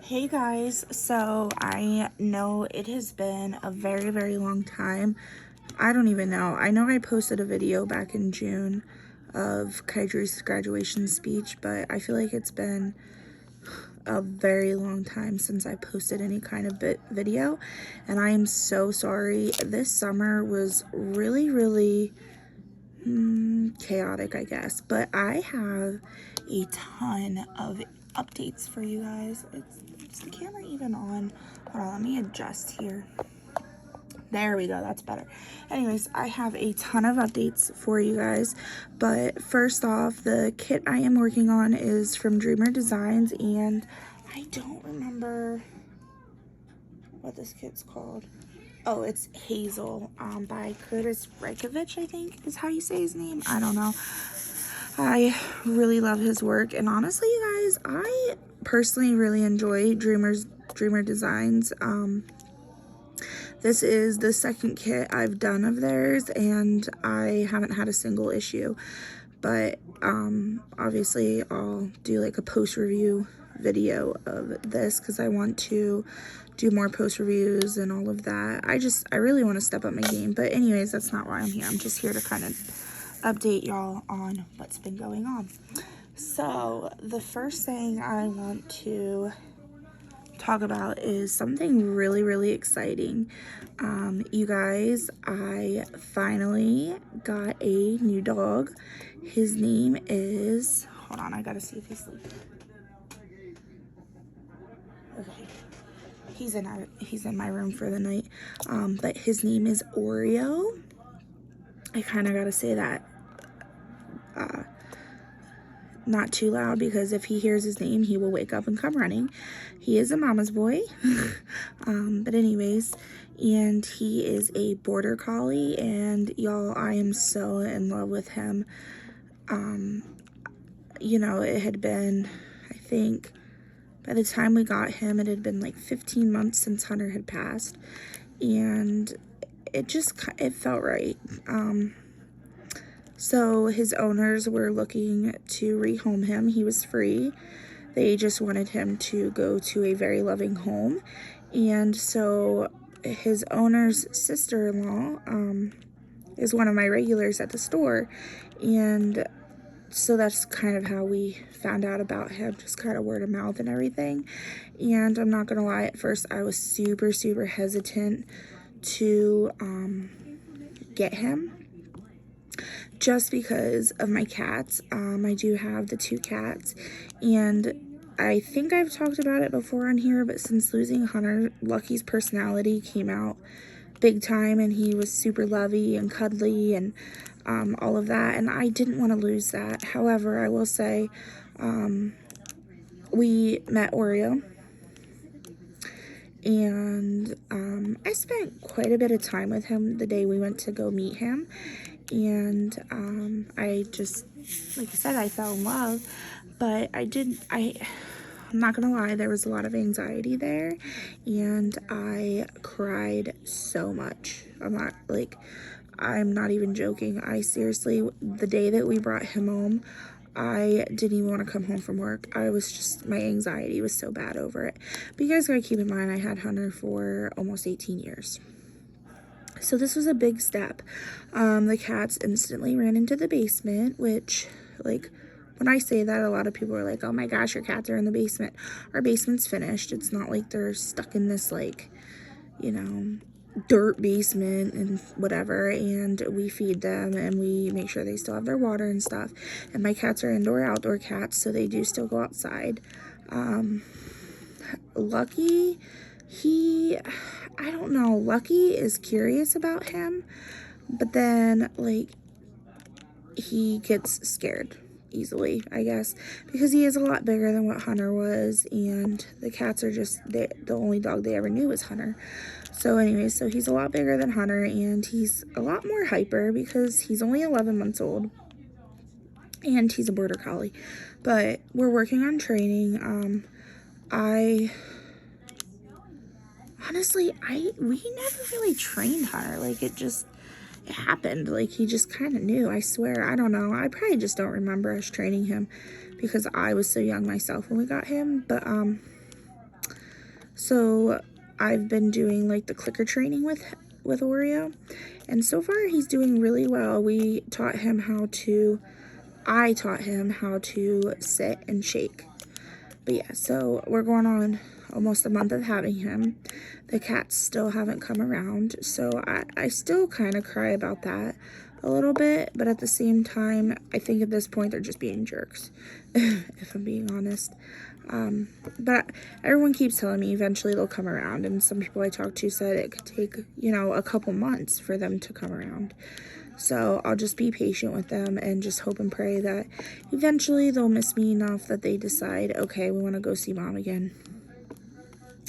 Hey guys, so I know it has been a very long time. I don't even know. I know I posted a video back in June of Kydru's graduation speech, but I feel like it's been a very long time since I posted any kind of video, and I am so sorry. This summer was really chaotic, I guess, but I have a ton of updates for you guys. Is the camera even on? Hold on, let me adjust here. There we go, that's better. Anyways, I have a ton of updates for you guys, but first off, the kit I am working on is from Dreamer Designs, and I don't remember what this kit's called. Oh, it's Hazel by Curtis Reykjavik, I think is how you say his name. I don't know. I really love his work, and honestly, you guys, I personally really enjoy Dreamer Designs. This is the second kit I've done of theirs, and I haven't had a single issue. But obviously, I'll do like a post review video of this because I want to do more post reviews and all of that. I really want to step up my game. But anyways, that's not why I'm here. I'm just here to kind of update y'all on what's been going on. So the first thing I want to talk about is something really exciting. You guys, I finally got a new dog. His name is, hold on, I gotta see if he's sleeping. Okay, he's in my room for the night. But his name is Oreo. I kind of gotta say that not too loud, because if he hears his name, he will wake up and come running. He is a mama's boy. But anyways, and he is a border collie, and y'all, I am so in love with him. You know, it had been, I think by the time we got him, it had been like 15 months since Hunter had passed, and it felt right. So his owners were looking to rehome him. He was free. They just wanted him to go to a very loving home. And so his owner's sister-in-law is one of my regulars at the store. And so that's kind of how we found out about him, just kind of word of mouth and everything. And I'm not gonna lie, at first I was super hesitant to get him, just because of my cats. I do have the two cats, and I think I've talked about it before on here, but since losing Hunter, Lucky's personality came out big time, and he was super lovey and cuddly and all of that, and I didn't want to lose that. However, I will say we met Oreo, and I spent quite a bit of time with him the day we went to go meet him. And I just, like I said, I fell in love, but I'm not gonna lie, there was a lot of anxiety there, and I cried so much. I'm not even joking. I seriously, the day that we brought him home, I didn't even want to come home from work. My anxiety was so bad over it. But you guys gotta keep in mind, I had Hunter for almost 18 years. So this was a big step. The cats instantly ran into the basement, which, like, when I say that, a lot of people are like, oh my gosh, your cats are in the basement. Our basement's finished. It's not like they're stuck in this, like, you know, dirt basement and whatever. And we feed them, and we make sure they still have their water and stuff. And my cats are outdoor cats, so they do still go outside. Lucky, I don't know, Lucky is curious about him, but then, like, he gets scared easily, I guess, because he is a lot bigger than what Hunter was, and the cats are just, the only dog they ever knew was Hunter. So anyways, so he's a lot bigger than Hunter, and he's a lot more hyper because he's only 11 months old, and he's a border collie. But we're working on training. Honestly, we never really trained Hunter. Like, it happened. Like, he just kind of knew, I swear. I don't know. I probably just don't remember us training him because I was so young myself when we got him. But, So I've been doing like the clicker training with Oreo, and so far he's doing really well. I taught him how to sit and shake. But yeah, so we're going on almost a month of having him. The cats still haven't come around, so I still kind of cry about that a little bit, but at the same time, I think at this point they're just being jerks, if I'm being honest. But everyone keeps telling me eventually they'll come around, and some people I talked to said it could take, a couple months for them to come around. So I'll just be patient with them and just hope and pray that eventually they'll miss me enough that they decide, okay, we want to go see mom again.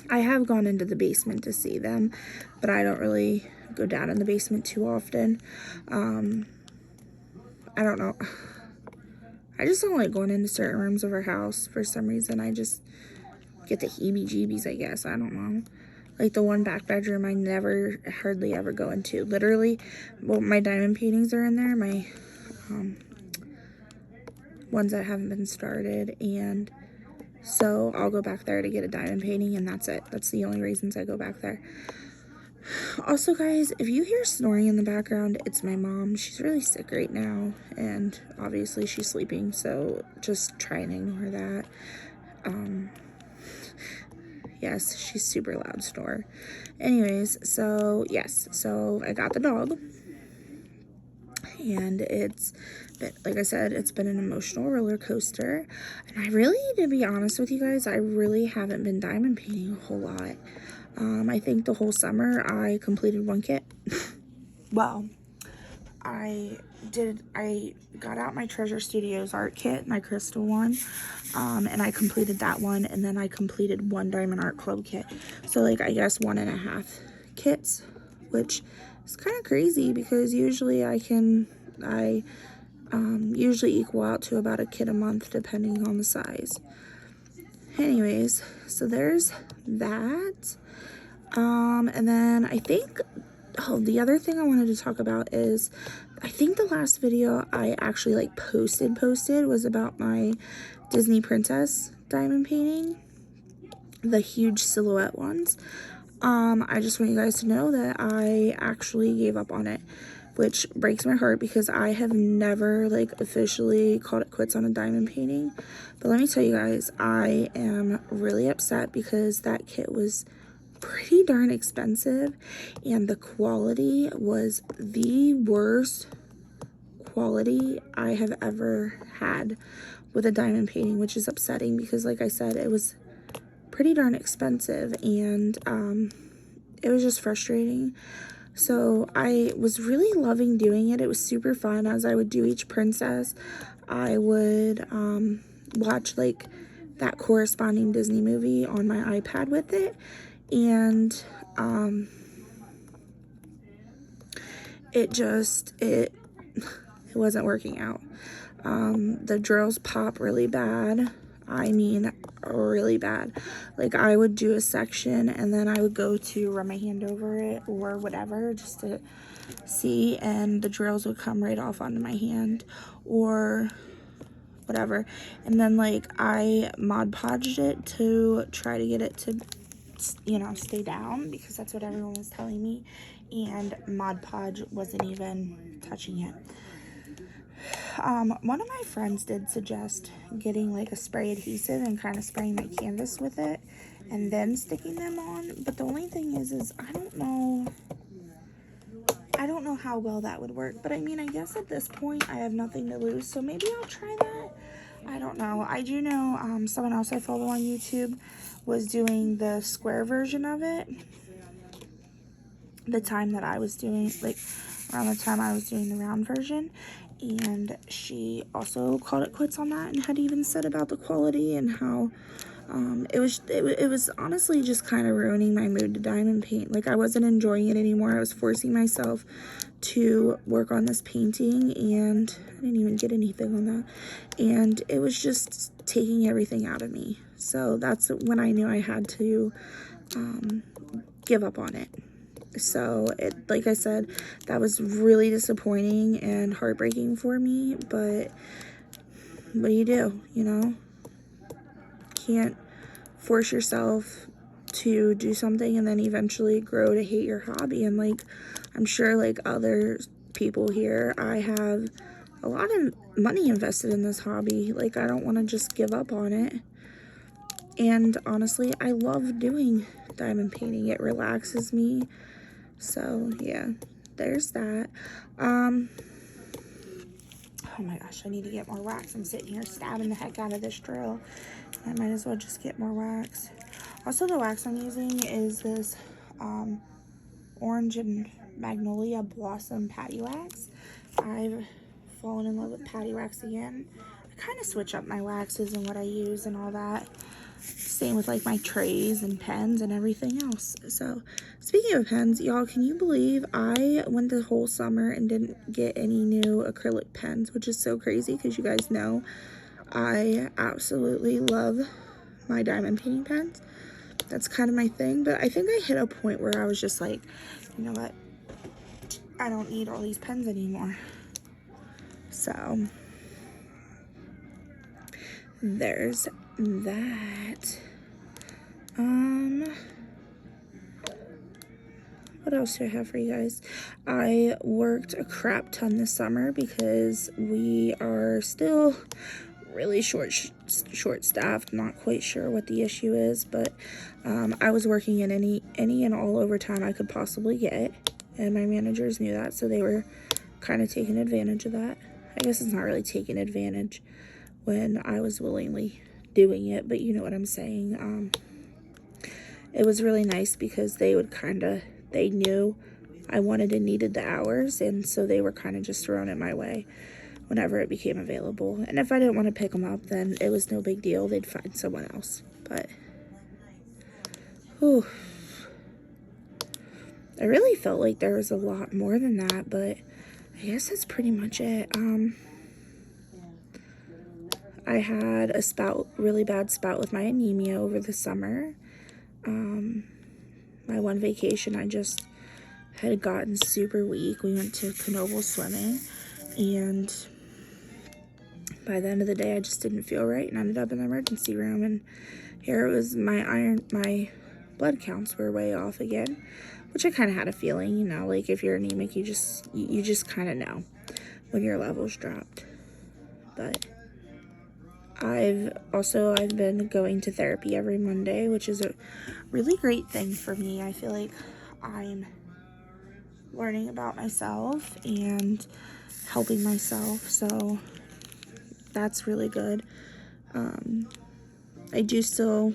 I have gone into the basement to see them, but I don't really go down in the basement too often. I don't know. I just don't like going into certain rooms of our house for some reason. I just get the heebie-jeebies, I guess. I don't know. Like the one back bedroom I never hardly ever go into. Literally, well, my diamond paintings are in there. My ones that haven't been started. And so I'll go back there to get a diamond painting, and that's it. That's the only reasons I go back there. Also, guys, if you hear snoring in the background, it's my mom. She's really sick right now, and obviously she's sleeping, so just try and ignore that. Yes, she's super loud snore. Anyways, so yes, so I got the dog, and it's been, like I said, it's been an emotional roller coaster, and I really, to be honest with you guys, I really haven't been diamond painting a whole lot. I think the whole summer I completed one kit. Well, I got out my Treasure Studios art kit, my crystal one, and I completed that one, and then I completed one Diamond Art Club kit. So like, I guess 1.5 kits, which is kind of crazy because usually I usually equal out to about a kit a month depending on the size. Anyways, so there's that. And then I think, the other thing I wanted to talk about is, I think the last video I actually like posted was about my Disney Princess diamond painting, the huge silhouette ones. I just want you guys to know that I actually gave up on it, which breaks my heart because I have never like officially called it quits on a diamond painting. But let me tell you guys, I am really upset because that kit was pretty darn expensive, and the quality was the worst quality I have ever had with a diamond painting, which is upsetting because, like I said, it was pretty darn expensive, and it was just frustrating. So I was really loving doing it. It was super fun. As I would do each princess, I would watch like that corresponding Disney movie on my iPad with it, and it wasn't working out. The drills pop really bad. I mean, really bad. Like, I would do a section and then I would go to run my hand over it or whatever just to see, and the drills would come right off onto my hand or whatever. And then like I Mod Podged it to try to get it to, stay down, because that's what everyone was telling me, and Mod Podge wasn't even touching it. One of my friends did suggest getting like a spray adhesive and kind of spraying my canvas with it and then sticking them on, but the only thing is I don't know how well that would work. But I mean, I guess at this point I have nothing to lose, so maybe I'll try that. I don't know. I do know someone else I follow on YouTube was doing the square version of it the time that I was doing, like around the time I was doing the round version, and she also called it quits on that and had even said about the quality and how it was honestly just kind of ruining my mood to diamond paint. Like, I wasn't enjoying it anymore. I was forcing myself to work on this painting, and I didn't even get anything on that, and it was just taking everything out of me. So that's when I knew I had to give up on it. So it, like I said, that was really disappointing and heartbreaking for me, but what do? Can't force yourself to do something and then eventually grow to hate your hobby. And like, I'm sure like other people here, I have a lot of money invested in this hobby. Like, I don't want to just give up on it. And honestly, I love doing diamond painting. It relaxes me. So yeah, there's that. Oh my gosh, I need to get more wax. I'm sitting here stabbing the heck out of this drill. I might as well just get more wax. Also, the wax I'm using is this orange and magnolia blossom patty wax. I've fallen in love with patty wax again. I kind of switch up my waxes and what I use and all that. Same with like my trays and pens and everything else. So speaking of pens, y'all, can you believe I went the whole summer and didn't get any new acrylic pens, which is so crazy because you guys know I absolutely love my diamond painting pens. That's kind of my thing, but I think I hit a point where I was just like, you know what, I don't need all these pens anymore. So there's that. What else do I have for you guys? I worked a crap ton this summer because we are still really short-staffed. Not quite sure what the issue is, but I was working in any and all overtime I could possibly get, and my managers knew that, so they were kind of taking advantage of that. I guess it's not really taking advantage when I was willingly doing it, but you know what I'm saying. It was really nice because they would they knew I wanted and needed the hours, and so they were kind of just throwing it my way whenever it became available. And if I didn't want to pick them up, then it was no big deal. They'd find someone else. But whew, I really felt like there was a lot more than that, but I guess that's pretty much it. I had a really bad spout with my anemia over the summer. My one vacation, I just had gotten super weak. We went to Knoebel swimming, and by the end of the day, I just didn't feel right and ended up in the emergency room. And here it was, my blood counts were way off again, which I kind of had a feeling, you know, like if you're anemic, you just kind of know when your levels dropped. But I've been going to therapy every Monday, which is a really great thing for me. I feel like I'm learning about myself and helping myself, so that's really good. I do still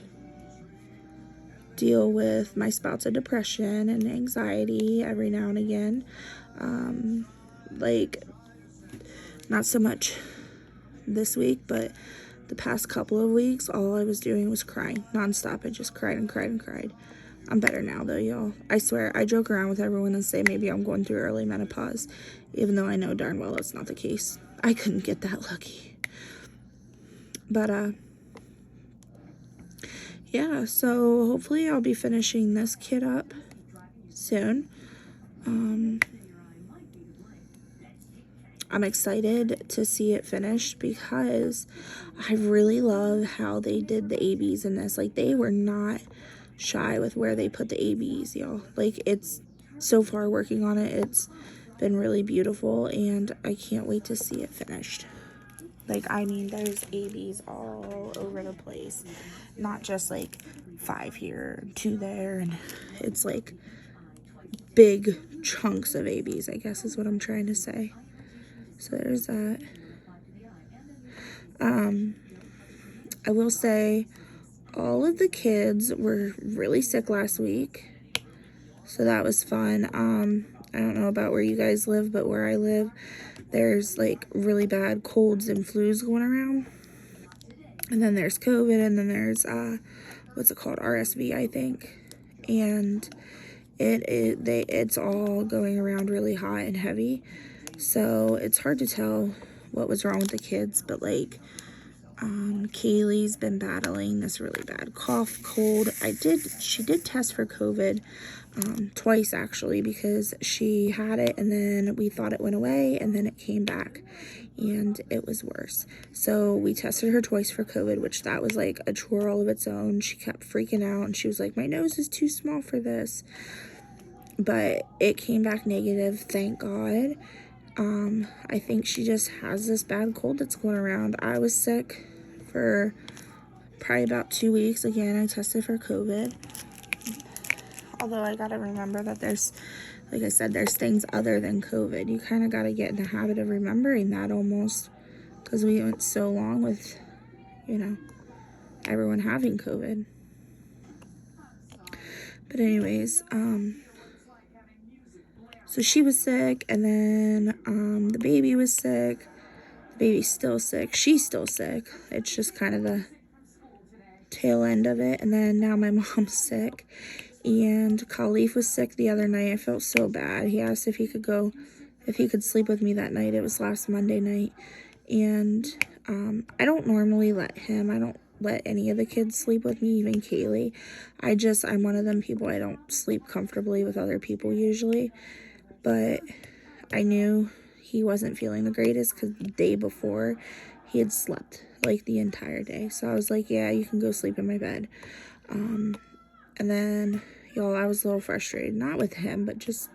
deal with my spouts of depression and anxiety every now and again. Like, not so much this week, but the past couple of weeks, all I was doing was crying nonstop. I just cried and cried and cried. I'm better now, though, y'all. I swear, I joke around with everyone and say maybe I'm going through early menopause, even though I know darn well that's not the case. I couldn't get that lucky. But, yeah, so hopefully I'll be finishing this kit up soon. I'm excited to see it finished because I really love how they did the ABs in this. Like, they were not shy with where they put the ABs, y'all. Like, it's so far working on it, it's been really beautiful, and I can't wait to see it finished. Like, I mean, there's ABs all over the place, not just like 5 here, 2 there, and it's like big chunks of ABs, I guess is what I'm trying to say. So there's that. I will say all of the kids were really sick last week, so that was fun. I don't know about where you guys live, but where I live, there's like really bad colds and flus going around. And then there's COVID, and then there's what's it called, RSV, I think. And it's all going around really hot and heavy. So it's hard to tell what was wrong with the kids, but like Kaylee's been battling this really bad cough, cold. She did test for COVID twice actually, because she had it and then we thought it went away and then it came back and it was worse. So we tested her twice for COVID, which that was like a chore all of its own. She kept freaking out and she was like, my nose is too small for this. But it came back negative, thank God. I think she just has this bad cold that's going around. I was sick for probably about 2 weeks. Again, I tested for COVID. Although I gotta remember that there's, like I said, there's things other than COVID. You kind of gotta get in the habit of remembering that almost, because we went so long with, you know, everyone having COVID. But anyways, so she was sick, and then the baby was sick. The baby's still sick. She's still sick. It's just kind of the tail end of it. And then now my mom's sick. And Khalif was sick the other night. I felt so bad. He asked if he could sleep with me that night. It was last Monday night. And I don't normally I don't let any of the kids sleep with me, even Kaylee. I'm one of them people, I don't sleep comfortably with other people usually. But I knew he wasn't feeling the greatest because the day before he had slept like the entire day. So I was like, yeah, you can go sleep in my bed. And then, y'all, I was a little frustrated, not with him, but just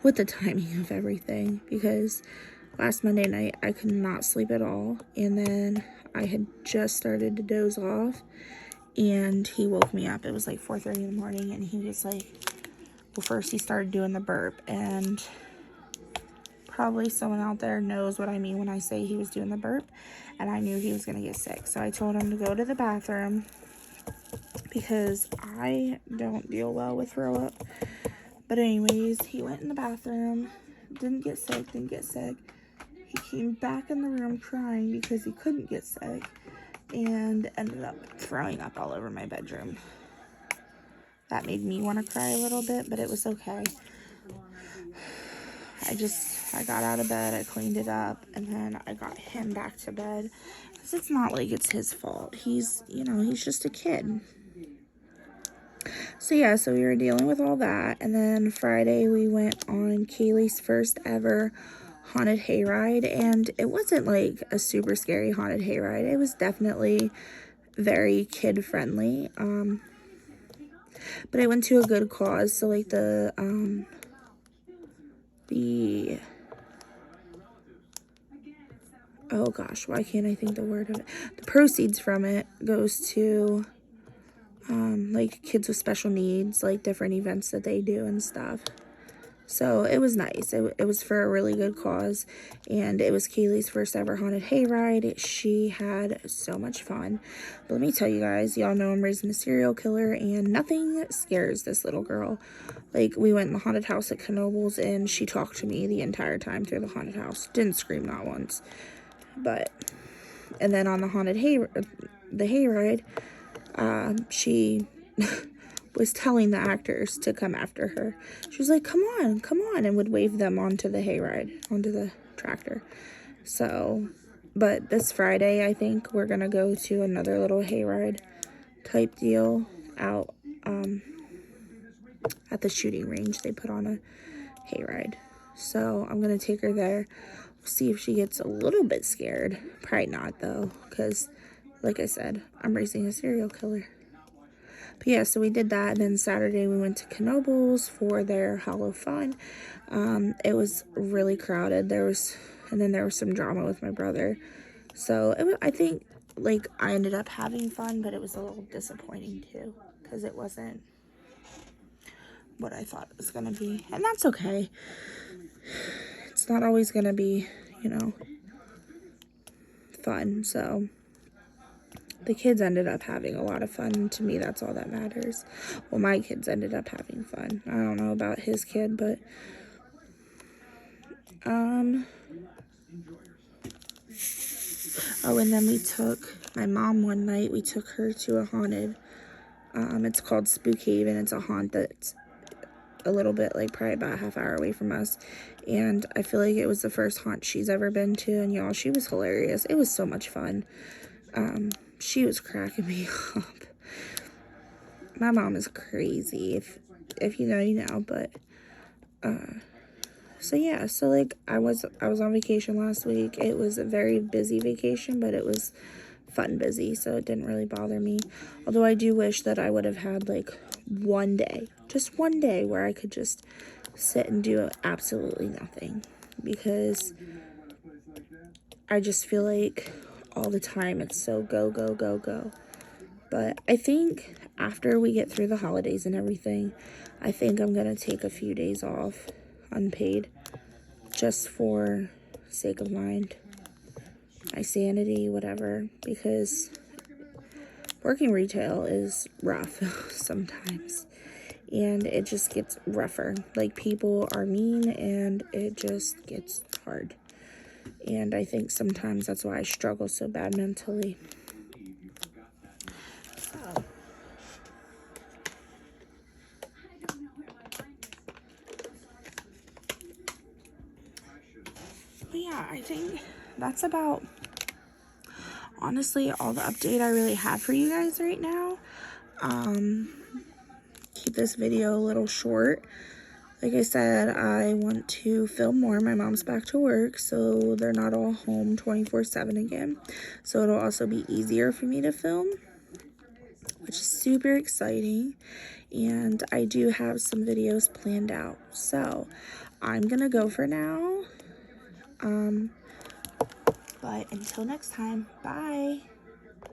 with the timing of everything, because last Monday night I could not sleep at all. And then I had just started to doze off and he woke me up. It was like 4:30 in the morning and he was like, well, first he started doing the burp, and probably someone out there knows what I mean when I say he was doing the burp, and I knew he was going to get sick. So I told him to go to the bathroom because I don't deal well with throw up. But anyways, he went in the bathroom, didn't get sick. He came back in the room crying because he couldn't get sick and ended up throwing up all over my bedroom. That made me want to cry a little bit, but it was okay. I got out of bed, I cleaned it up, and then I got him back to bed. Because it's not like it's his fault. He's just a kid. So yeah, so we were dealing with all that. And then Friday we went on Kaylee's first ever haunted hayride. And it wasn't like a super scary haunted hayride. It was definitely very kid friendly. But I went to a good cause. So like the oh gosh, why can't I think the word of it? The proceeds from it goes to like kids with special needs, like different events that they do and stuff. So it was nice. It was for a really good cause, and it was Kaylee's first ever haunted hayride. She had so much fun. But let me tell you guys, y'all know I'm raising a serial killer, and nothing scares this little girl. Like, we went in the haunted house at Knoebels, and she talked to me the entire time through the haunted house. Didn't scream not once. And then on the hayride, she was telling the actors to come after her. She was like, come on, and would wave them onto the hayride, onto the tractor. So, but this Friday, I think we're gonna go to another little hayride type deal out at the shooting range. They put on a hayride. So I'm gonna take her there. See if she gets a little bit scared. Probably not though, because like I said, I'm raising a serial killer. But yeah, so we did that, and then Saturday we went to Knoebels for their Hollow Fun. It was really crowded. And then there was some drama with my brother. So I think like I ended up having fun, but it was a little disappointing too, because it wasn't what I thought it was gonna be, and that's okay. It's not always gonna be, fun. So the kids ended up having a lot of fun, and to me that's all that matters. Well, my kids ended up having fun. I don't know about his kid, but oh, and then we took my mom one night, we took her to a haunted, it's called Spookhaven. It's a haunt that's a little bit, like probably about a half hour away from us, and I feel like it was the first haunt she's ever been to, and y'all, she was hilarious. It was so much fun. She was cracking me up. My mom is crazy. If you know, you know. But so yeah, so like I was on vacation last week. It was a very busy vacation, but it was fun busy, so it didn't really bother me. Although I do wish that I would have had like one day, just one day, where I could just sit and do absolutely nothing, because I just feel like all the time it's so go, go, go, go. But I think after we get through the holidays and everything, I think I'm gonna take a few days off, unpaid, just for sake of my sanity, whatever, because working retail is rough sometimes, and it just gets rougher. Like, people are mean, and it just gets hard. And I think sometimes that's why I struggle so bad mentally. So, but yeah, I think that's about, honestly, all the update I really have for you guys right now. Keep this video a little short. Like I said, I want to film more. My mom's back to work, so they're not all home 24/7 again. So it'll also be easier for me to film, which is super exciting. And I do have some videos planned out. So I'm gonna go for now. But until next time, bye.